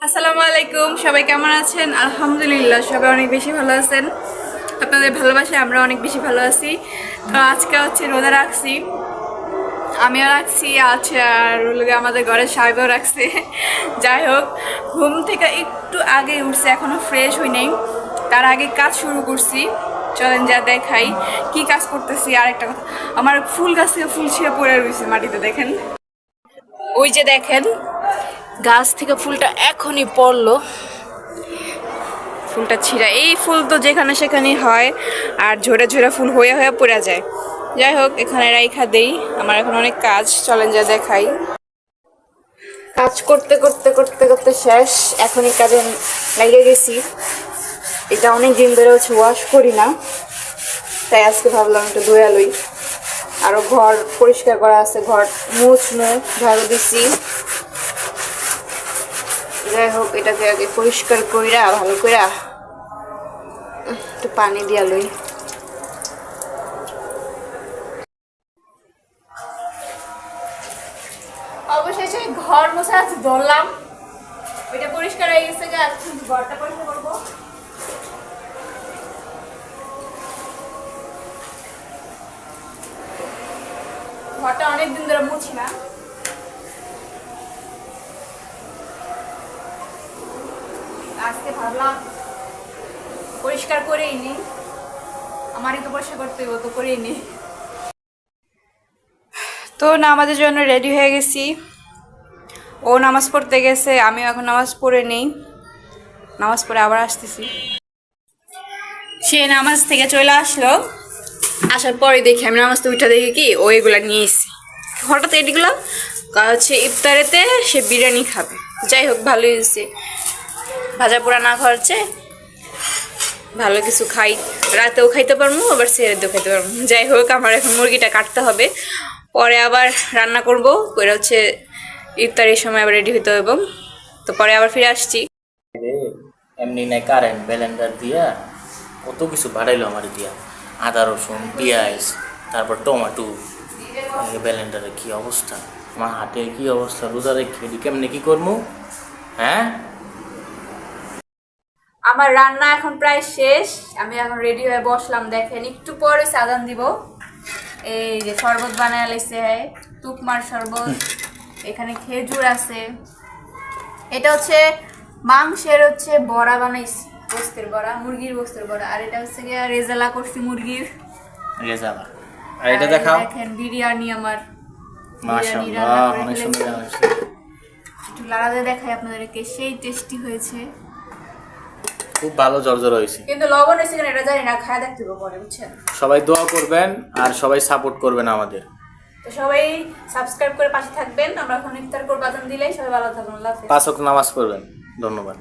আসসালামু আলাইকুম, সবাই কেমন আছেন? আলহামদুলিল্লাহ সবাই অনেক বেশি ভালো আছেন। আপনাদের ভালোবাসায় আমরা অনেক বেশি ভালো আছি। তো আজকে হচ্ছে রোজা রাখছি, আমিও রাখছি আছে, আর আমাদের ঘরের সাহেবও রাখছে। যাই হোক, ঘুম থেকে একটু আগে উঠছে, এখনো ফ্রেশ হই নাই, তার আগে কাজ শুরু করছি। চলেন যা দেখাই কি কাজ করতেছি। আর একটা কথা, আমার ফুল গাছ থেকে ফুল ছিঁড়ে পড়ে রয়েছে মাটিতে, দেখেন ওই যে দেখেন গাছ থেকে ফুলটা এখনই পড়লো, ফুলটা ছিঁড়া। এই ফুল তো যেখানে সেখানেই হয়, আর ঝরে ঝরে ফুল হয়ে হয়ে পড়ে যায়। যাই হোক, এখানে রাইখা দেই, আমার এখন অনেক কাজ, চলেন যা দেখাই। কাজ করতে করতে করতে করতে শেষ, এখনই কাজে লেগে গেছি। এটা অনেক দিন ধরে হচ্ছে ওয়াশ করি না, তাই আজকে ভাবলাম একটু ধুয়ে লই। আরো ঘর পরিষ্কার করা আছে, ঘর মুছমু, ঝাড়ু দিছি। যাই হোক, এটাকে আগে পরিষ্কার কইরা ভালো কইরা একটু পানি দিয়া লই। অবশেষে ঘর মোছা ধরলাম, ওইটা পরিষ্কার হয়ে গেছে, ঘরটা পরিষ্কার করবো। ঘরটা অনেকদিন ধরে মুছি না, আজকে ভাবলাম পরিষ্কার করেই নি, আমারই তো পরিষ্কার করতে হবে, তো করেই নি। তো নামাজের জন্য রেডি হয়ে গেছি, ও নামাজ পড়তে গেছে, আমিও এখন নামাজ পড়ে নেই, নামাজ পড়ে আবার আসতেছি। সে নামাজ থেকে চলে আসলো, আসার পরে দেখি আমি নামাজ তো উঠা দেখি কি ও এগুলা নিয়ে এসছি। হঠাৎ এটিগুলো হচ্ছে ইফতারেতে সে বিরিয়ানি খাবে। যাই হোক, ভালোই হয়েছে, ভাজা পোড়া না খাওয়াচ্ছে, ভালো কিছু খাই, রাতেও খাইতে পারবো, আবার সেরেতেও খাইতে পারবো। যাই হোক, আমার এখন মুরগিটা কাটতে হবে, পরে আবার রান্না করবো, করে হচ্ছে ইফতারের সময় আবার রেডি হইতে হবে। তো পরে আবার ফিরে আসছি। এমনি নাই কারেন্ট ব্লেন্ডার দিয়া কত কিছু বাড়াইলো আমার দিয়া, আদা রসুন পেঁয়াজ, তারপর টমেটো। ব্লেন্ডারের কি অবস্থা, আমার হাটের কি অবস্থা, রোজা রেখে কেমনি কি করবো? হ্যাঁ, আমার রান্না এখন প্রায় শেষ, আমি এখন রেডি হয়ে বসলাম। দেখেন একটু পরে আজান দিব। এই যে শরবত বানায় লাইছে, তুকমার শরবত, এখানে খেজুর আছে, এটা হচ্ছে মাংসের হচ্ছে বড়া বানাইছি, গোস্তের বড়া, মুরগির গোস্তের বড়া। আর এটা হচ্ছে গিয়ে রেজালা করছি মুরগির রেজালা। আর এটা দেখাও, দেখেন বিরিয়ানি আমার, মাশাআল্লাহ অনেক সুন্দর হয়েছে। একটু লাড়াতে দেখাই আপনাদেরকে, সেই টেস্টি হয়েছে, খুব ভালো জর্জর হয়েছে, কিন্তু লবণ হয়েছে কিনা এটা জানি না, খায় দেখতে হবে পরে, বুঝছেন? সবাই দোয়া করবেন আর সবাই সাপোর্ট করবেন আমাদের। তো সবাই সাবস্ক্রাইব করে পাশে থাকবেন। আমরা এখন ইফতার করব, আজান দিলেই সবাই ভালো থাকুন, আল্লাহ হাফেজ। 5 ওয়াক্ত নামাজ পড়বেন। ধন্যবাদ।